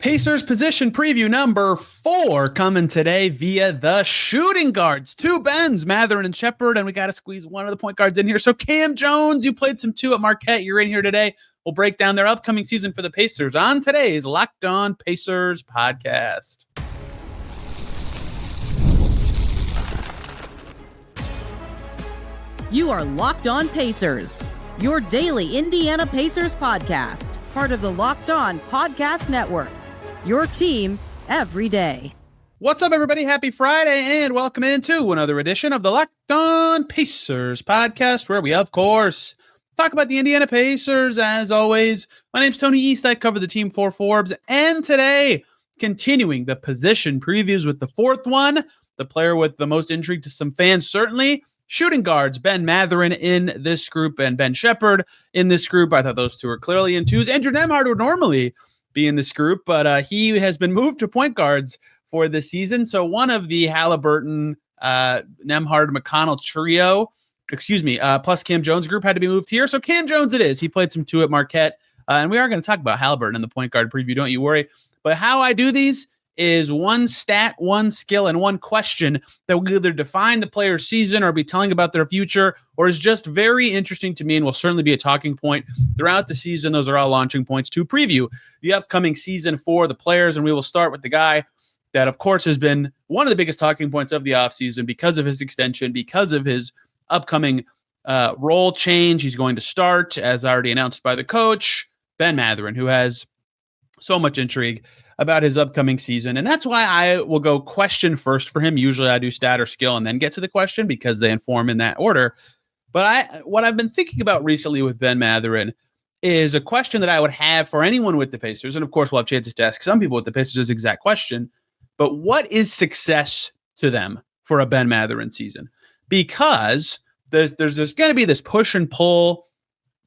Pacers position preview number 4 coming today via the shooting guards. 2 Benns, Mathurin and Sheppard, and we got to squeeze one of the point guards in here. So Kam Jones, you played some 2 at Marquette. You're in here today. We'll break down their upcoming season for the Pacers on today's Locked On Pacers podcast. You are Locked On Pacers, your daily Indiana Pacers podcast, part of the Locked On Podcast Network. Your team every day. What's up, everybody? Happy Friday, and welcome into another edition of the Locked On Pacers podcast, where we, of course, talk about the Indiana Pacers. As always, my name's Tony East. I cover the team for Forbes, and today, continuing the position previews with the 4th one, the player with the most intrigue to some fans, certainly, shooting guards, Benn Mathurin in this group and Ben Sheppard in this group. I thought those two were clearly in twos. Andrew Nembhard would normally be in this group, but he has been moved to point guards for this season. So one of the Haliburton, Nembhard, McConnell trio, plus Kam Jones group had to be moved here. So Kam Jones it is. He played some 2 at Marquette, and we are going to talk about Haliburton in the point guard preview, don't you worry. But how I do these is one stat, one skill, and one question that will either define the player's season or be telling about their future, or is just very interesting to me and will certainly be a talking point throughout the season. Those are all launching points to preview the upcoming season for the players. And we will start with the guy that, of course, has been one of the biggest talking points of the offseason because of his extension, because of his upcoming role change. He's going to start, as already announced by the coach, Benn Mathurin, who has so much intrigue about his upcoming season. And that's why I will go question first for him. Usually I do stat or skill and then get to the question because they inform in that order. But what I've been thinking about recently with Benn Mathurin is a question that I would have for anyone with the Pacers. And of course, we'll have chances to ask some people with the Pacers this exact question. But what is success to them for a Benn Mathurin season? Because there's going to be this push and pull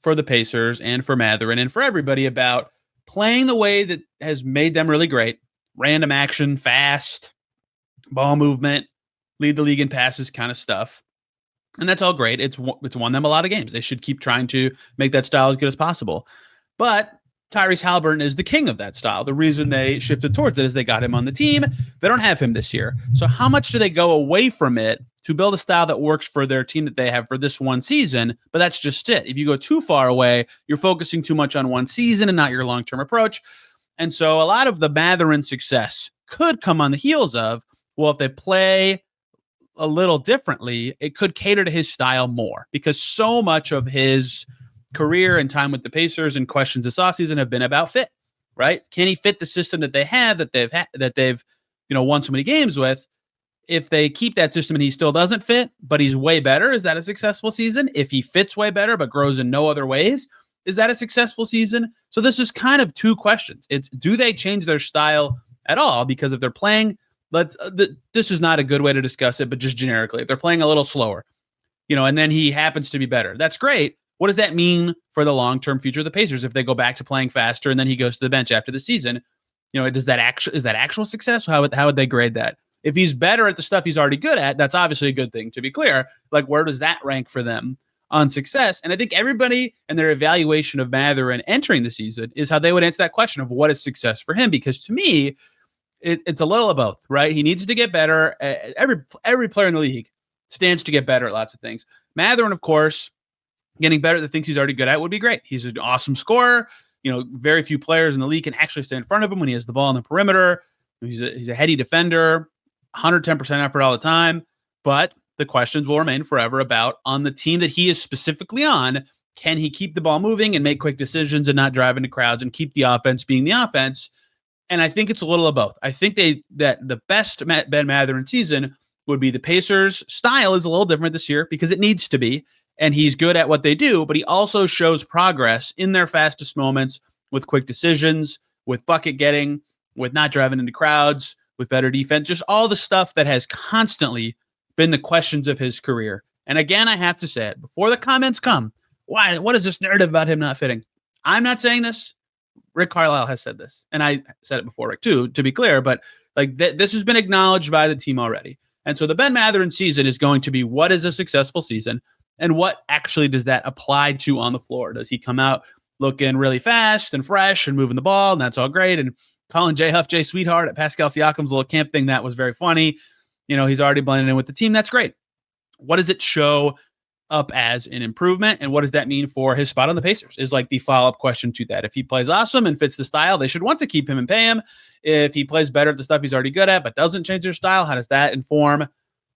for the Pacers and for Mathurin and for everybody about playing the way that has made them really great. Random action, fast, ball movement, lead the league in passes kind of stuff. And that's all great. It's won them a lot of games. They should keep trying to make that style as good as possible. But Tyrese Haliburton is the king of that style. The reason they shifted towards it is they got him on the team. They don't have him this year. So how much do they go away from it to build a style that works for their team that they have for this one season? But that's just it. If you go too far away, you're focusing too much on one season and not your long-term approach. And so a lot of the Mathurin success could come on the heels of, well, if they play a little differently, it could cater to his style more, because so much of his career and time with the Pacers and questions this offseason have been about fit, right? Can he fit the system that they have, that they've won so many games with? If they keep that system and he still doesn't fit, but he's way better, is that a successful season? If he fits way better but grows in no other ways, is that a successful season? So this is kind of 2 questions. It's, do they change their style at all? Because if they're playing, this is not a good way to discuss it, but just generically, if they're playing a little slower, and then he happens to be better, that's great. What does that mean for the long-term future of the Pacers if they go back to playing faster and then he goes to the bench after the season? Is that actual success? How would they grade that? If he's better at the stuff he's already good at, that's obviously a good thing, to be clear. Like, where does that rank for them on success? And I think everybody and their evaluation of Mathurin entering the season is how they would answer that question of what is success for him. Because to me, it's a little of both, right? He needs to get better. Every player in the league stands to get better at lots of things. Mathurin, of course, getting better at the things he's already good at would be great. He's an awesome scorer. Very few players in the league can actually stay in front of him when he has the ball on the perimeter. He's a heady defender, 110% effort all the time. But the questions will remain forever about, on the team that he is specifically on, can he keep the ball moving and make quick decisions and not drive into crowds and keep the offense being the offense? And I think it's a little of both. I think that the best Benn Mathurin season would be the Pacers' style is a little different this year because it needs to be. And he's good at what they do, but he also shows progress in their fastest moments with quick decisions, with bucket getting, with not driving into crowds, with better defense, just all the stuff that has constantly been the questions of his career. And again, I have to say it before the comments come. Why? What is this narrative about him not fitting? I'm not saying this. Rick Carlisle has said this, and I said it before, Rick, too, to be clear. But this has been acknowledged by the team already. And so the Benn Mathurin season is going to be, what is a successful season? And what actually does that apply to on the floor? Does he come out looking really fast and fresh and moving the ball, and that's all great, and calling J Huff J Sweetheart at Pascal Siakam's little camp thing. That was very funny. He's already blended in with the team. That's great. What does it show up as an improvement, and what does that mean for his spot on the Pacers is like the follow-up question to that. If he plays awesome and fits the style, they should want to keep him and pay him. If he plays better at the stuff he's already good at but doesn't change their style, how does that inform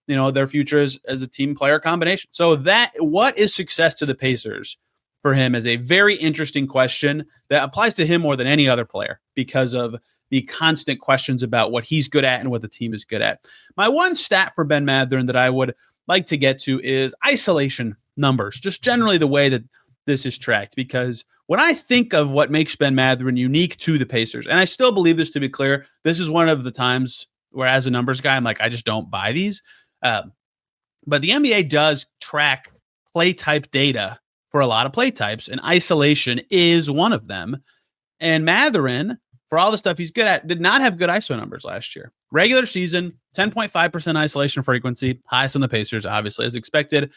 their future as a team player combination? So that what is success to the Pacers for him is a very interesting question that applies to him more than any other player because of the constant questions about what he's good at and what the team is good at. My one stat for Benn Mathurin that I would like to get to is isolation numbers, just generally the way that this is tracked. Because when I think of what makes Benn Mathurin unique to the Pacers, and I still believe this to be clear, this is one of the times where as a numbers guy, I'm like, I just don't buy these. But the NBA does track play type data for a lot of play types, and isolation is one of them. And Mathurin, for all the stuff he's good at, did not have good ISO numbers last year. Regular season, 10.5% isolation frequency, highest on the Pacers, obviously, as expected.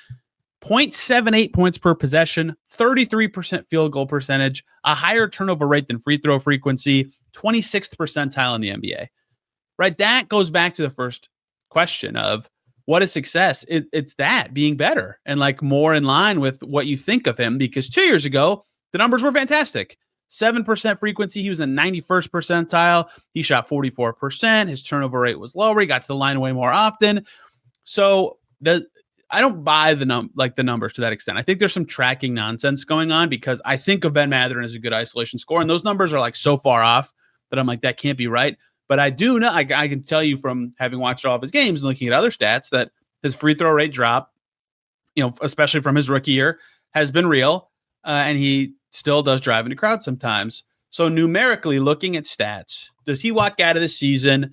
0.78 points per possession, 33% field goal percentage, a higher turnover rate than free throw frequency, 26th percentile in the NBA. Right? That goes back to the first question of what is success? It's that being better and like more in line with what you think of him, because 2 years ago, the numbers were fantastic. 7% frequency. He was in 91st percentile. He shot 44%. His turnover rate was lower. He got to the line way more often. So I don't buy the numbers to that extent. I think there's some tracking nonsense going on because I think of Benn Mathurin as a good isolation scorer, and those numbers are like so far off that I'm like, that can't be right. But I do know, I can tell you from having watched all of his games and looking at other stats that his free throw rate drop, especially from his rookie year, has been real, and he still does drive into crowds sometimes. So numerically looking at stats, does he walk out of the season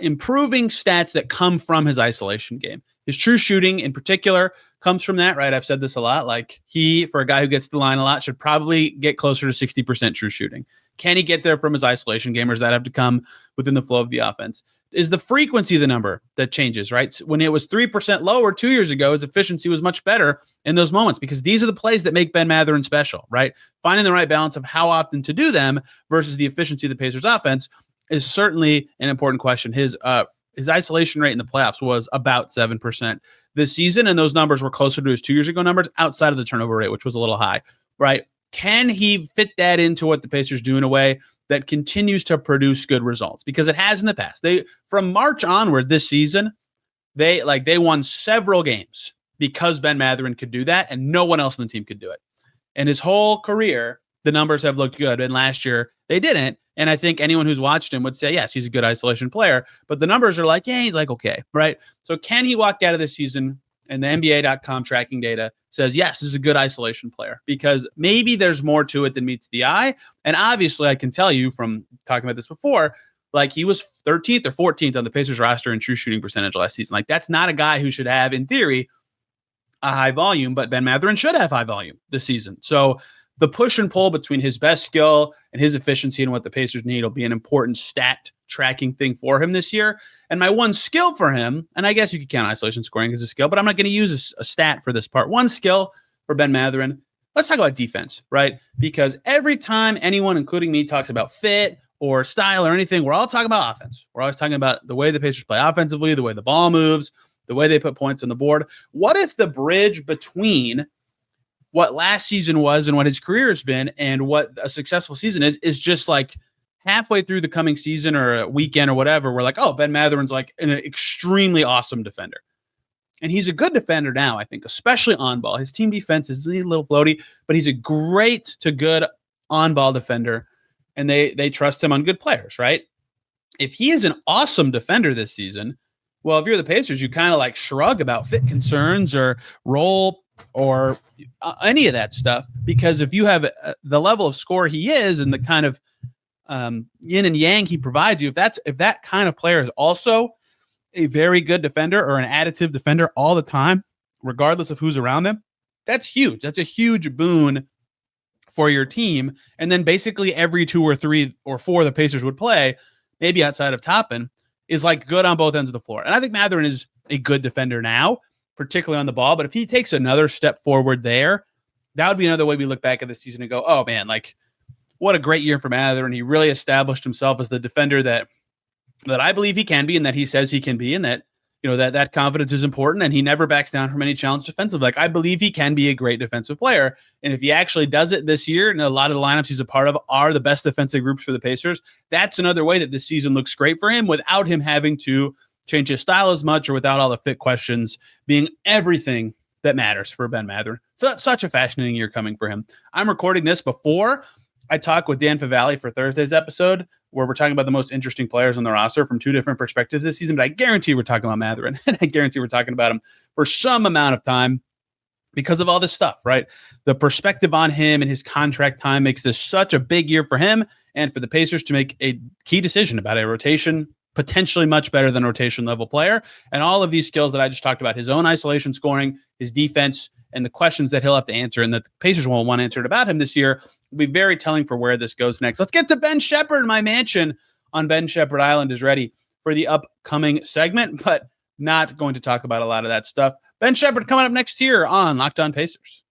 improving stats that come from his isolation game? His true shooting in particular comes from that, right? I've said this a lot. Like he, for a guy who gets to the line a lot, should probably get closer to 60% true shooting. Can he get there from his isolation game, or does that have to come within the flow of the offense? Is the frequency the number that changes, right? So when it was 3% lower 2 years ago, his efficiency was much better in those moments, because these are the plays that make Benn Mathurin special, right? Finding the right balance of how often to do them versus the efficiency of the Pacers offense is certainly an important question. His isolation rate in the playoffs was about 7% this season, and those numbers were closer to his 2 years ago numbers outside of the turnover rate, which was a little high, right? Can he fit that into what the Pacers do in a way that continues to produce good results? Because it has in the past. From March onward this season, they won several games because Benn Mathurin could do that, and no one else on the team could do it. And his whole career, the numbers have looked good, and last year they didn't. And I think anyone who's watched him would say, yes, he's a good isolation player, but the numbers are like, yeah, he's like, okay, right? So can he walk out of this season? And the NBA.com tracking data says, yes, this is a good isolation player, because maybe there's more to it than meets the eye. And obviously, I can tell you from talking about this before, like he was 13th or 14th on the Pacers roster in true shooting percentage last season. Like that's not a guy who should have, in theory, a high volume, but Benn Mathurin should have high volume this season. So the push and pull between his best skill and his efficiency and what the Pacers need will be an important stat tracking thing for him this year. And my one skill for him, and I guess you could count isolation scoring as a skill, but I'm not going to use a stat for this part. One skill for Benn Mathurin, let's talk about defense, right? Because every time anyone, including me, talks about fit or style or anything, we're all talking about offense. We're always talking about the way the Pacers play offensively, the way the ball moves, the way they put points on the board. What if the bridge between what last season was and what his career has been and what a successful season is just like halfway through the coming season or a weekend or whatever, we're like, oh, Benn Mathurin's like an extremely awesome defender. And he's a good defender now, I think, especially on ball. His team defense is a little floaty, but he's a great to good on-ball defender, and they trust him on good players, right? If he is an awesome defender this season, well, if you're the Pacers, you kind of like shrug about fit concerns or role or any of that stuff, because if you have the level of score he is and the kind of yin and yang he provides you, if that kind of player is also a very good defender or an additive defender all the time, regardless of who's around them, that's huge. That's a huge boon for your team. And then basically every 2 or 3 or 4 the Pacers would play, maybe outside of Toppin, is like good on both ends of the floor. And I think Mathurin is a good defender now, particularly on the ball. But if he takes another step forward there, that would be another way we look back at the season and go, oh man, like what a great year for Mathurin. He really established himself as the defender that I believe he can be, and that he says he can be, and that that confidence is important, and he never backs down from any challenge defensively. Like, I believe he can be a great defensive player, and if he actually does it this year, and a lot of the lineups he's a part of are the best defensive groups for the Pacers, that's another way that this season looks great for him without him having to change his style as much, or without all the fit questions being everything that matters for Benn Mathurin. So that's such a fascinating year coming for him. I'm recording this before I talk with Dan Favale for Thursday's episode, where we're talking about the most interesting players on the roster from two different perspectives this season. But I guarantee we're talking about Mathurin, and I guarantee we're talking about him for some amount of time because of all this stuff, right? The perspective on him and his contract time makes this such a big year for him and for the Pacers to make a key decision about a rotation, potentially much better than rotation level player. And all of these skills that I just talked about, his own isolation scoring, his defense, and the questions that he'll have to answer and that the Pacers won't want answered about him this year will be very telling for where this goes next. Let's get to Ben Sheppard. My mansion on Ben Sheppard Island is ready for the upcoming segment, but not going to talk about a lot of that stuff. Ben Sheppard coming up next year on Locked On Pacers.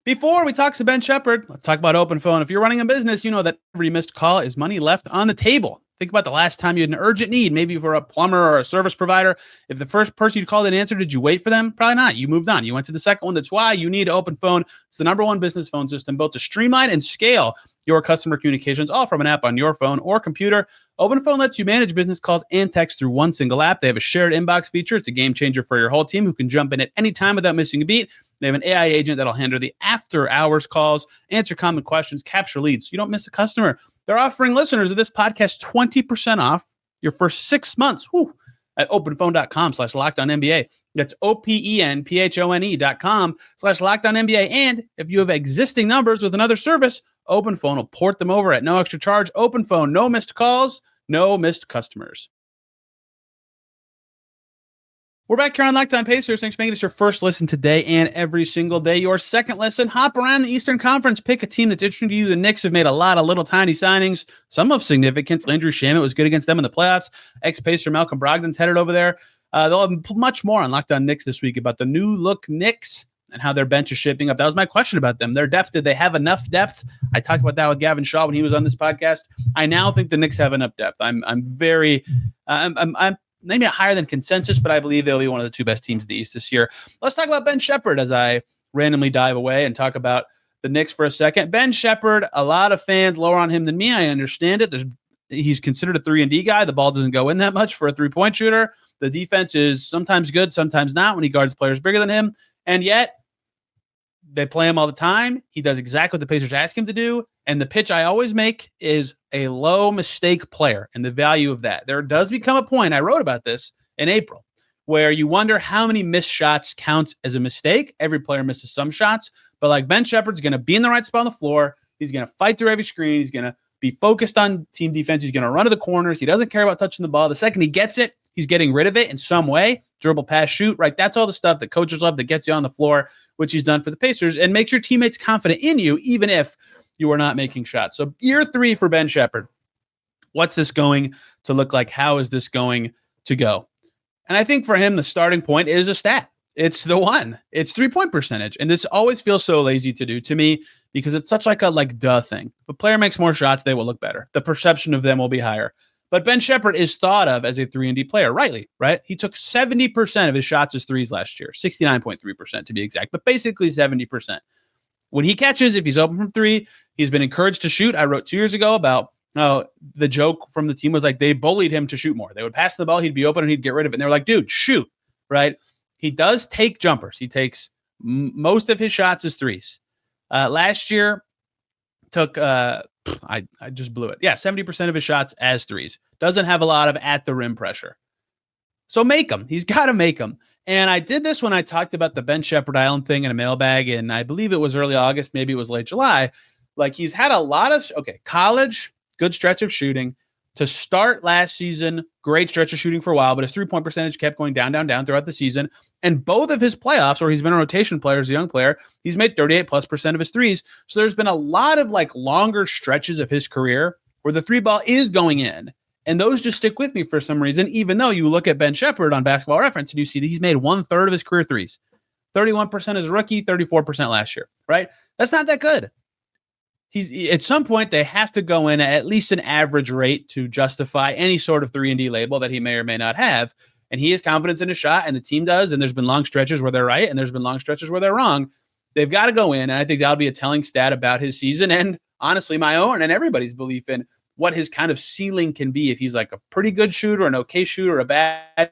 Before we talk to Ben Sheppard, let's talk about OpenPhone. If you're running a business, you know that every missed call is money left on the table. Think about the last time you had an urgent need, maybe for a plumber or a service provider. If the first person you called didn't answer, did you wait for them? Probably not. You moved on. You went to the second one. That's why you need OpenPhone. It's the #1 business phone system built to streamline and scale your customer communications, all from an app on your phone or computer. OpenPhone lets you manage business calls and text through one single app. They have a shared inbox feature. It's a game changer for your whole team who can jump in at any time without missing a beat. They have an AI agent that'll handle the after-hours calls, answer common questions, capture leads. You don't miss a customer. They're offering listeners of this podcast 20% off your first 6 months at openphone.com/LockedOnNBA. That's OpenPhone.com/LockedOnNBA. And if you have existing numbers with another service, OpenPhone will port them over at no extra charge. OpenPhone, no missed calls, no missed customers. We're back here on Locked On Pacers. Thanks for making this your first listen today and every single day. Your second listen, hop around the Eastern Conference. Pick a team that's interesting to you. The Knicks have made a lot of little tiny signings, some of significance. Landry Shamet was good against them in the playoffs. Ex-Pacer Malcolm Brogdon's headed over there. They'll have much more on Locked On Knicks this week about the new look Knicks and how their bench is shaping up. That was my question about them. Their depth, did they have enough depth? I talked about that with Gavin Shaw when he was on this podcast. I now think the Knicks have enough depth. I'm maybe not higher than consensus, but I believe they'll be one of the two best teams in the East this year. Let's talk about Ben Sheppard as I randomly dive away and talk about the Knicks for a second. Ben Sheppard, a lot of fans lower on him than me. I understand it. He's considered a 3-and-D guy. The ball doesn't go in that much for a three-point shooter. The defense is sometimes good, sometimes not when he guards players bigger than him. And yet, they play him all the time. He does exactly what the Pacers ask him to do. And the pitch I always make is a low mistake player and the value of that. There does become a point, I wrote about this in April, where you wonder how many missed shots count as a mistake. Every player misses some shots, but like Ben Sheppard's going to be in the right spot on the floor. He's going to fight through every screen. He's going to be focused on team defense. He's going to run to the corners. He doesn't care about touching the ball. The second he gets it, he's getting rid of it in some way. Dribble, pass, shoot, right? That's all the stuff that coaches love that gets you on the floor, which he's done for the Pacers and makes your teammates confident in you, even if you are not making shots. So year 3 for Ben Sheppard. What's this going to look like? How is this going to go? And I think for him, the starting point is a stat. It's the one. It's 3-point percentage. And this always feels so lazy to do to me because it's such like a duh thing. If a player makes more shots, they will look better. The perception of them will be higher. But Ben Sheppard is thought of as a 3-and-D player, rightly, right? He took 70% of his shots as threes last year, 69.3% to be exact, but basically 70%. When he catches, if he's open from 3, he's been encouraged to shoot. I wrote 2 years ago about the joke from the team was like they bullied him to shoot more. They would pass the ball, he'd be open, and he'd get rid of it. And they were like, dude, shoot, right? He does take jumpers. He takes most of his shots as threes. Last year, took I just blew it. Yeah, 70% of his shots as threes. Doesn't have a lot of at the rim pressure. So make them. He's got to make them. And I did this when I talked about the Ben Sheppard Island thing in a mailbag, and I believe it was early August, maybe it was late July. Like he's had a lot of, college, good stretch of shooting. To start last season, great stretch of shooting for a while, but his 3-point percentage kept going down throughout the season. And both of his playoffs, where he's been a rotation player as a young player, he's made 38+% of his threes. So there's been a lot of longer stretches of his career where the 3 ball is going in. And those just stick with me for some reason, even though you look at Ben Sheppard on Basketball Reference and you see that he's made 1/3 of his career threes. 31% as a rookie, 34% last year, right? That's not that good. At some point, they have to go in at least an average rate to justify any sort of 3-and-D label that he may or may not have. And he has confidence in his shot, and the team does, and there's been long stretches where they're right, and there's been long stretches where they're wrong. They've got to go in, and I think that'll be a telling stat about his season, and honestly, my own and everybody's belief in what his kind of ceiling can be if he's like a pretty good shooter, an okay shooter, a bad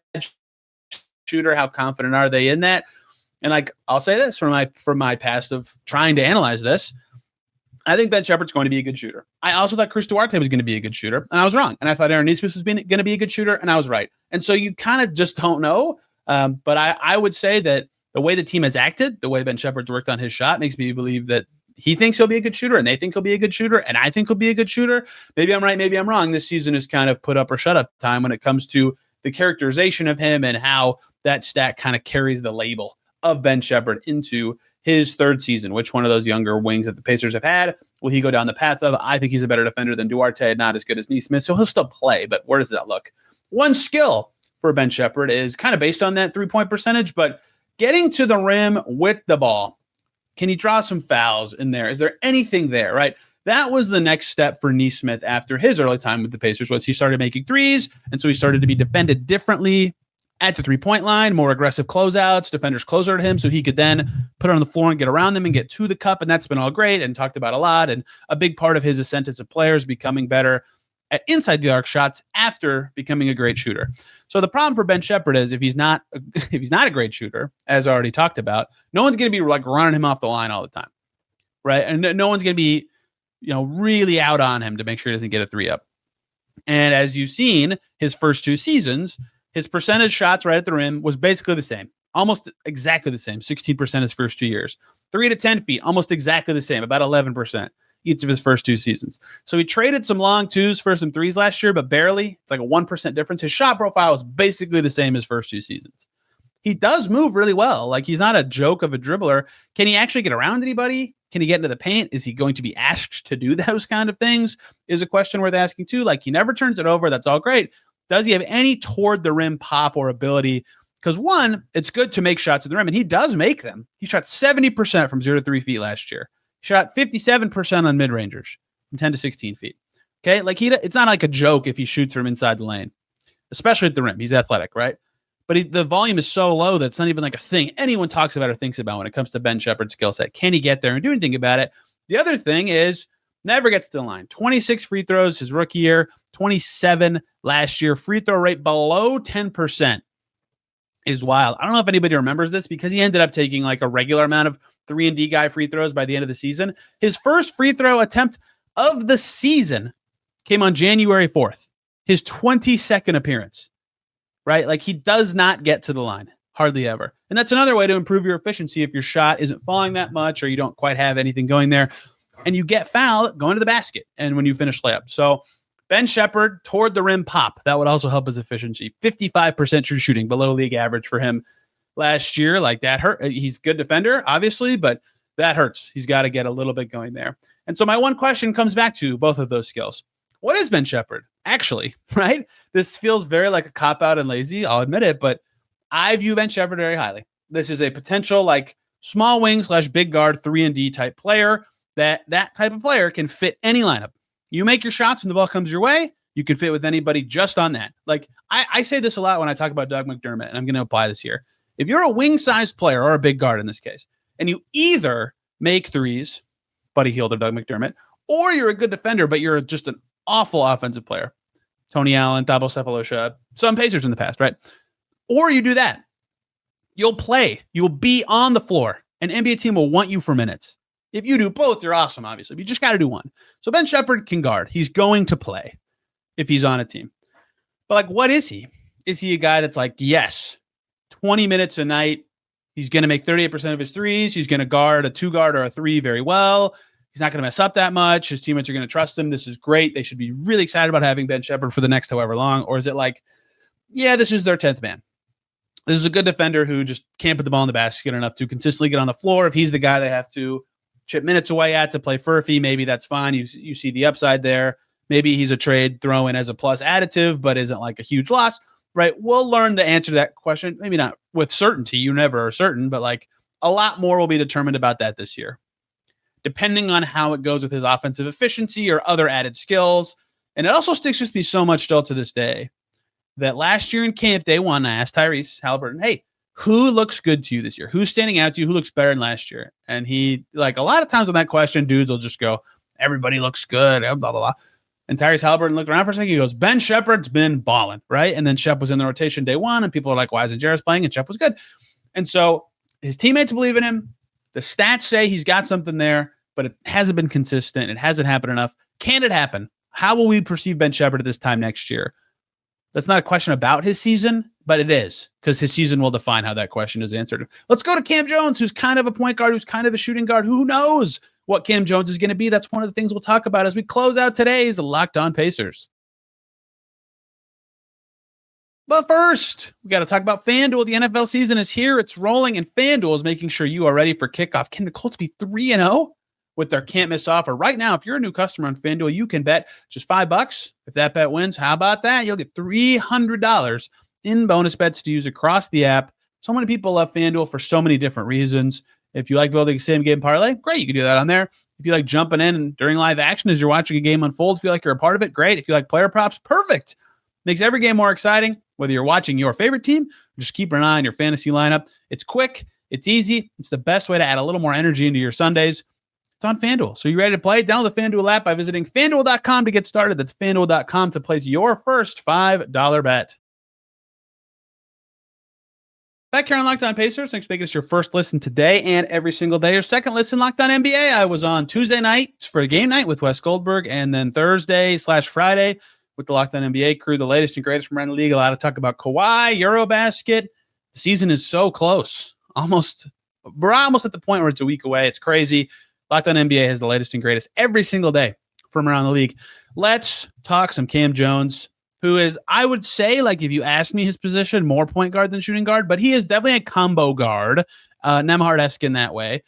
shooter. How confident are they in that? And like, I'll say this from my past of trying to analyze this. I think Ben Sheppard's going to be a good shooter. I also thought Chris Duarte was going to be a good shooter, and I was wrong. And I thought Aaron Nesmith was going to be a good shooter, and I was right. And so you kind of just don't know. But I would say that the way the team has acted, the way Ben Sheppard's worked on his shot makes me believe that he thinks he'll be a good shooter, and they think he'll be a good shooter, and I think he'll be a good shooter. Maybe I'm right, maybe I'm wrong. This season is kind of put up or shut up time when it comes to the characterization of him and how that stat kind of carries the label of Ben Sheppard into his third season. Which one of those younger wings that the Pacers have had will he go down the path of? I think he's a better defender than Duarte, not as good as Nesmith, so he'll still play, but where does that look? One skill for Ben Sheppard is kind of based on that three-point percentage, but getting to the rim with the ball. Can he draw some fouls in there? Is there anything there, right? That was the next step for Nesmith after his early time with the Pacers, was he started making threes, and so he started to be defended differently at the three-point line, more aggressive closeouts, defenders closer to him, so he could then put it on the floor and get around them and get to the cup, and that's been all great and talked about a lot, and a big part of his ascent as a player is becoming better at inside the arc shots after becoming a great shooter. So the problem for Ben Sheppard is if he's not a great shooter, as already talked about, no one's going to be like running him off the line all the time, right? And no one's going to be, really out on him to make sure he doesn't get a three up. And as you've seen, his first two seasons, his percentage shots right at the rim was basically the same, almost exactly the same, 16% his first 2 years. 3 to 10 feet, almost exactly the same, about 11% each of his first two seasons. So he traded some long twos for some threes last year, but barely. It's like a 1% difference. His shot profile is basically the same as first two seasons. He does move really well. Like, he's not a joke of a dribbler. Can he actually get around anybody? Can he get into the paint? Is he going to be asked to do those kind of things? Is a question worth asking too. Like, he never turns it over. That's all great. Does he have any toward the rim pop or ability? Because one, it's good to make shots at the rim, and he does make them. He shot 70% from 0 to 3 feet last year. He shot 57% on mid-rangers from 10 to 16 feet. Okay, like it's not like a joke if he shoots from inside the lane, especially at the rim. He's athletic, right? But the volume is so low that it's not even like a thing anyone talks about or thinks about when it comes to Ben Sheppard's skill set. Can he get there and do anything about it? The other thing is never gets to the line. 26 free throws his rookie year, 27 last year. Free throw rate below 10% is wild. I don't know if anybody remembers this because he ended up taking like a regular amount of 3-and-D guy free throws by the end of the season. His first free throw attempt of the season came on January 4th, his 22nd appearance, right? Like, he does not get to the line, hardly ever. And that's another way to improve your efficiency if your shot isn't falling that much or you don't quite have anything going there and you get fouled going to the basket and when you finish layup. So Ben Sheppard toward the rim pop, that would also help his efficiency. 55% true shooting, below league average for him last year. Like, that hurt. He's a good defender, obviously, but that hurts. He's got to get a little bit going there. And so my one question comes back to both of those skills. What is Ben Sheppard? Actually, right? This feels very like a cop-out and lazy, I'll admit it, but I view Ben Sheppard very highly. This is a potential like small wing / big guard 3-and-D type player that type of player can fit any lineup. You make your shots when the ball comes your way, you can fit with anybody just on that. Like, I say this a lot when I talk about Doug McDermott, and I'm going to apply this here. If you're a wing-sized player, or a big guard in this case, and you either make threes, Buddy Hield or Doug McDermott, or you're a good defender, but you're just an awful offensive player, Tony Allen, Thabo Sefolosha, some Pacers in the past, right? Or you do that, you'll play. You'll be on the floor. An NBA team will want you for minutes. If you do both, you're awesome, obviously. But you just got to do one. So Ben Sheppard can guard. He's going to play if he's on a team. But, like, what is he? Is he a guy that's like, yes, 20 minutes a night, he's going to make 38% of his threes, he's going to guard a 2-guard or a 3 very well, he's not going to mess up that much, his teammates are going to trust him, this is great, they should be really excited about having Ben Sheppard for the next however long? Or is it like, yeah, this is their 10th man? This is a good defender who just can't put the ball in the basket enough to consistently get on the floor. If he's the guy they have to chip minutes away at to play Furphy, maybe that's fine. You see the upside there. Maybe he's a trade throw in as a plus additive, but isn't like a huge loss, right? We'll learn the answer to that question. Maybe not with certainty. You never are certain, but like a lot more will be determined about that this year, depending on how it goes with his offensive efficiency or other added skills. And it also sticks with me so much still to this day that last year in camp, day one, I asked Tyrese Haliburton, hey, who looks good to you this year? Who's standing out to you? Who looks better than last year? And he, like a lot of times on that question, dudes will just go, everybody looks good, blah, blah, blah. And Tyrese Haliburton looked around for a second. He goes, Ben Sheppard's been balling, right? And then Shep was in the rotation day one, and people are like, why isn't Jarris playing? And Shep was good. And so his teammates believe in him. The stats say he's got something there, but it hasn't been consistent. It hasn't happened enough. Can it happen? How will we perceive Ben Sheppard at this time next year? That's not a question about his season, but it is, because his season will define how that question is answered. Let's go to Kam Jones, who's kind of a point guard, who's kind of a shooting guard. Who knows what Kam Jones is going to be? That's one of the things we'll talk about as we close out today's Locked On Pacers. But first, we got to talk about FanDuel. The NFL season is here. It's rolling, and FanDuel is making sure you are ready for kickoff. Can the Colts be 3-0 with their can't-miss offer? Right now, if you're a new customer on FanDuel, you can bet just $5. If that bet wins, how about that? You'll get $300 in bonus bets to use across the app. So many people love FanDuel for so many different reasons. If you like building a same-game parlay, great, you can do that on there. If you like jumping in during live action as you're watching a game unfold, feel like you're a part of it, great. If you like player props, perfect. Makes every game more exciting, whether you're watching your favorite team or just keeping an eye on your fantasy lineup. It's quick, it's easy, it's the best way to add a little more energy into your Sundays. It's on FanDuel. So you ready to play? Download the FanDuel app by visiting FanDuel.com to get started. That's FanDuel.com to place your first $5 bet. Back here on Locked On Pacers. Thanks for making us your first listen today and every single day. Your second listen, Locked On NBA. I was on Tuesday night for a game night with Wes Goldberg, and then Thursday/Friday with the Locked On NBA crew, the latest and greatest from around the league. A lot of talk about Kawhi, Eurobasket. The season is so close. We're almost at the point where it's a week away. It's crazy. Locked On NBA has the latest and greatest every single day from around the league. Let's talk some Kam Jones, who is, I would say, like if you asked me his position, more point guard than shooting guard, but he is definitely a combo guard, Nembhard-esque in that way.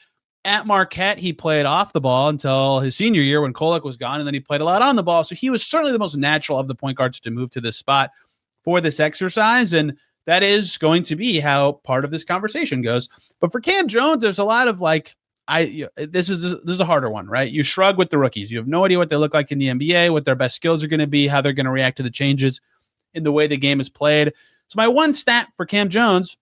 At Marquette, he played off the ball until his senior year when Kolek was gone, and then he played a lot on the ball. So he was certainly the most natural of the point guards to move to this spot for this exercise, and that is going to be how part of this conversation goes. But for Kam Jones, there's a lot of this is a harder one, right? You shrug with the rookies. You have no idea what they look like in the NBA, what their best skills are going to be, how they're going to react to the changes in the way the game is played. So my one stat for Kam Jones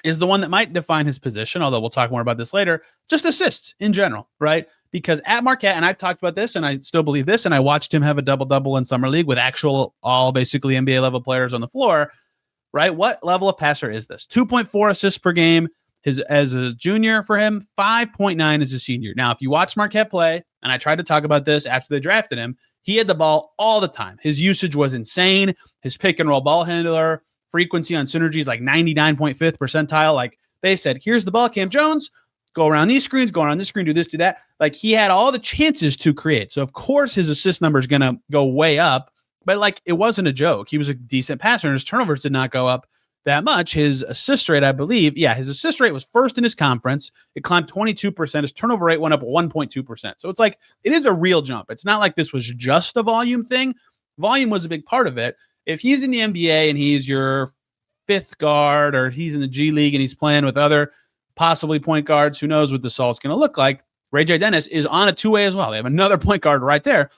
is the one that might define his position, although we'll talk more about this later, just assists in general, right? Because at Marquette, and I've talked about this, and I still believe this, and I watched him have a double-double in Summer League with actual all basically NBA-level players on the floor, right? What level of passer is this? 2.4 assists per game as a junior for him, 5.9 as a senior. Now, if you watch Marquette play, and I tried to talk about this after they drafted him, he had the ball all the time. His usage was insane. His pick-and-roll ball handler frequency on synergy is like 99.5th percentile. Like they said, here's the ball, Kam Jones, go around these screens, go around this screen, do this, do that. Like he had all the chances to create. So of course his assist number is going to go way up, but like it wasn't a joke. He was a decent passer and his turnovers did not go up that much. His assist rate, I believe, his assist rate was first in his conference. It climbed 22%. His turnover rate went up 1.2%. So it's like, it is a real jump. It's not like this was just a volume thing. Volume was a big part of it. If he's in the NBA and he's your fifth guard, or he's in the G League and he's playing with other possibly point guards, who knows what the Salt's going to look like. Ray J. Dennis is on a two-way as well. They have another point guard right there.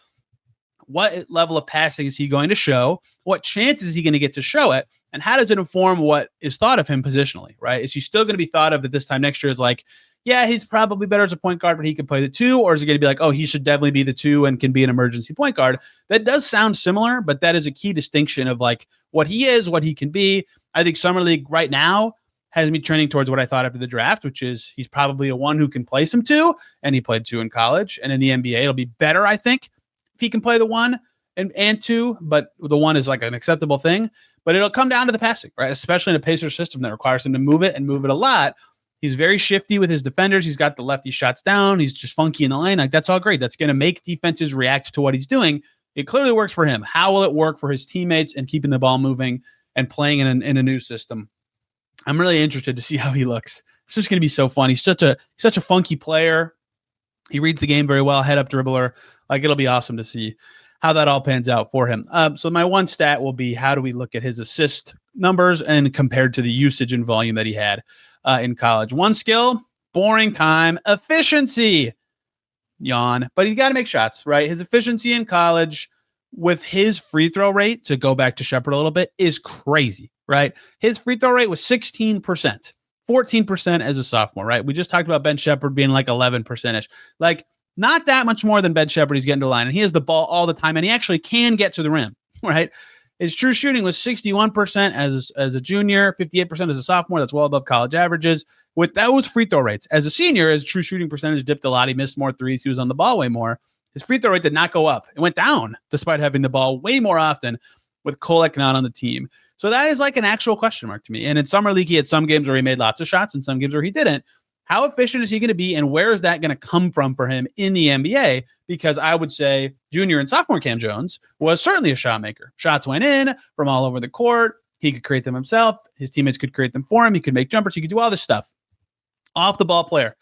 What level of passing is he going to show? What chances is he going to get to show it? And how does it inform what is thought of him positionally, right? Is he still going to be thought of at this time next year as like, yeah, he's probably better as a point guard, but he can play the two? Or is it going to be like, oh, he should definitely be the two and can be an emergency point guard? That does sound similar, but that is a key distinction of like what he is, what he can be. I think Summer League right now has me trending towards what I thought after the draft, which is he's probably a one who can play some two, and he played two in college. And in the NBA, it'll be better, I think, if he can play the one and two, but the one is like an acceptable thing. But it'll come down to the passing, right? Especially in a Pacers system that requires him to move it and move it a lot. He's very shifty with his defenders. He's got the lefty shots down. He's just funky in the lane. Like, that's all great. That's going to make defenses react to what he's doing. It clearly works for him. How will it work for his teammates and keeping the ball moving and playing in a new system? I'm really interested to see how he looks. It's just going to be so fun. He's such a funky player. He reads the game very well, head up dribbler. Like, it'll be awesome to see how that all pans out for him. So my one stat will be, how do we look at his assist numbers and compared to the usage and volume that he had in college? One skill, boring time. Efficiency. Yawn. But he's got to make shots, right? His efficiency in college with his free throw rate, to go back to Sheppard a little bit, is crazy, right? His free throw rate was 16%, 14% as a sophomore, right? We just talked about Ben Sheppard being like 11%ish. Like, not that much more than Ben Sheppard. He's getting to the line, and he has the ball all the time, and he actually can get to the rim, right? His true shooting was 61% as a junior, 58% as a sophomore. That's well above college averages. With those free throw rates, as a senior, his true shooting percentage dipped a lot. He missed more threes. He was on the ball way more. His free throw rate did not go up. It went down despite having the ball way more often with Kolek not on the team. So that is like an actual question mark to me. And in Summer League, he had some games where he made lots of shots and some games where he didn't. How efficient is he going to be, and where is that going to come from for him in the NBA? Because I would say junior and sophomore Kam Jones was certainly a shot maker. Shots went in from all over the court. He could create them himself. His teammates could create them for him. He could make jumpers. He could do all this stuff. Off the ball player.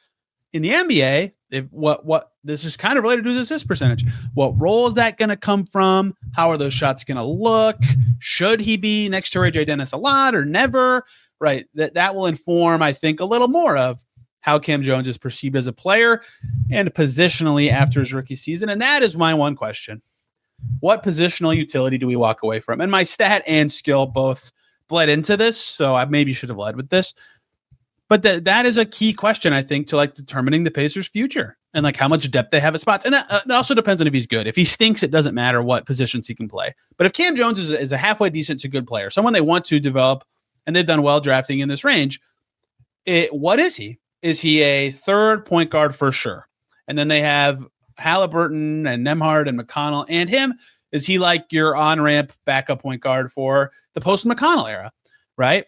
In the NBA, what this is kind of related to his assist percentage. What role is that going to come from? How are those shots going to look? Should he be next to Ray J. Dennis a lot or never? Right. That will inform, I think, a little more of how Kam Jones is perceived as a player and positionally after his rookie season. And that is my one question. What positional utility do we walk away from? And my stat and skill both bled into this, so I maybe should have led with this. But that is a key question, I think, to like determining the Pacers' future and like how much depth they have at spots. And that also depends on if he's good. If he stinks, it doesn't matter what positions he can play. But if Kam Jones is a halfway decent to good player, someone they want to develop, and they've done well drafting in this range, what is he? Is he a third point guard for sure? And then they have Haliburton and Nembhard and McConnell and him. Is he like your on-ramp backup point guard for the post-McConnell era, right?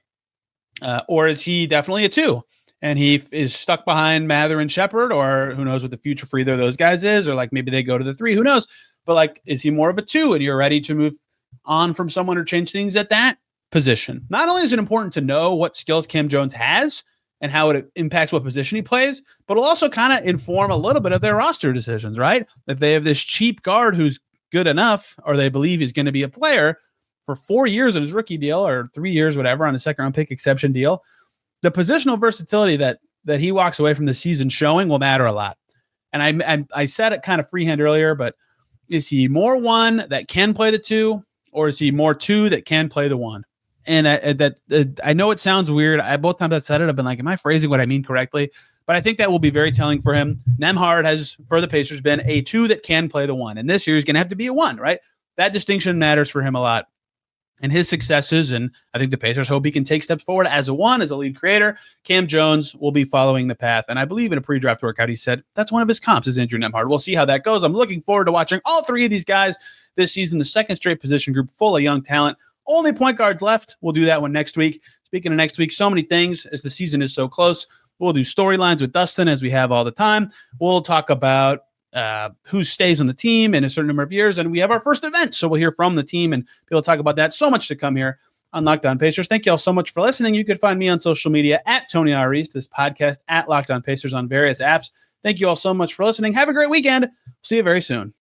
Or is he definitely a two? And he is stuck behind Mathurin, Sheppard, or who knows what the future for either of those guys is, or like maybe they go to the three, who knows? But like, is he more of a two and you're ready to move on from someone or change things at that position? Not only is it important to know what skills Kam Jones has and how it impacts what position he plays, but it'll also kind of inform a little bit of their roster decisions, right? If they have this cheap guard who's good enough, or they believe he's going to be a player for 4 years in his rookie deal, or 3 years, whatever, on a second round pick exception deal, the positional versatility that he walks away from the season showing will matter a lot. And I said it kind of freehand earlier, but is he more one that can play the two, or is he more two that can play the one? And I know it sounds weird. Both times I've said it, I've been like, am I phrasing what I mean correctly? But I think that will be very telling for him. Nembhard has, for the Pacers, been a two that can play the one. And this year he's going to have to be a one, right? That distinction matters for him a lot. And his successes, and I think the Pacers hope he can take steps forward as a one, as a lead creator. Kam Jones will be following the path. And I believe in a pre-draft workout, he said that's one of his comps is Andrew Nembhard. We'll see how that goes. I'm looking forward to watching all three of these guys this season, the second straight position group full of young talent. Only point guards left. We'll do that one next week. Speaking of next week, so many things as the season is so close. We'll do storylines with Dustin as we have all the time. We'll talk about who stays on the team in a certain number of years. And we have our first event. So we'll hear from the team and be able to talk about that. So much to come here on Locked On Pacers. Thank you all so much for listening. You can find me on social media at Tony R. East, this podcast at Locked On Pacers on various apps. Thank you all so much for listening. Have a great weekend. See you very soon.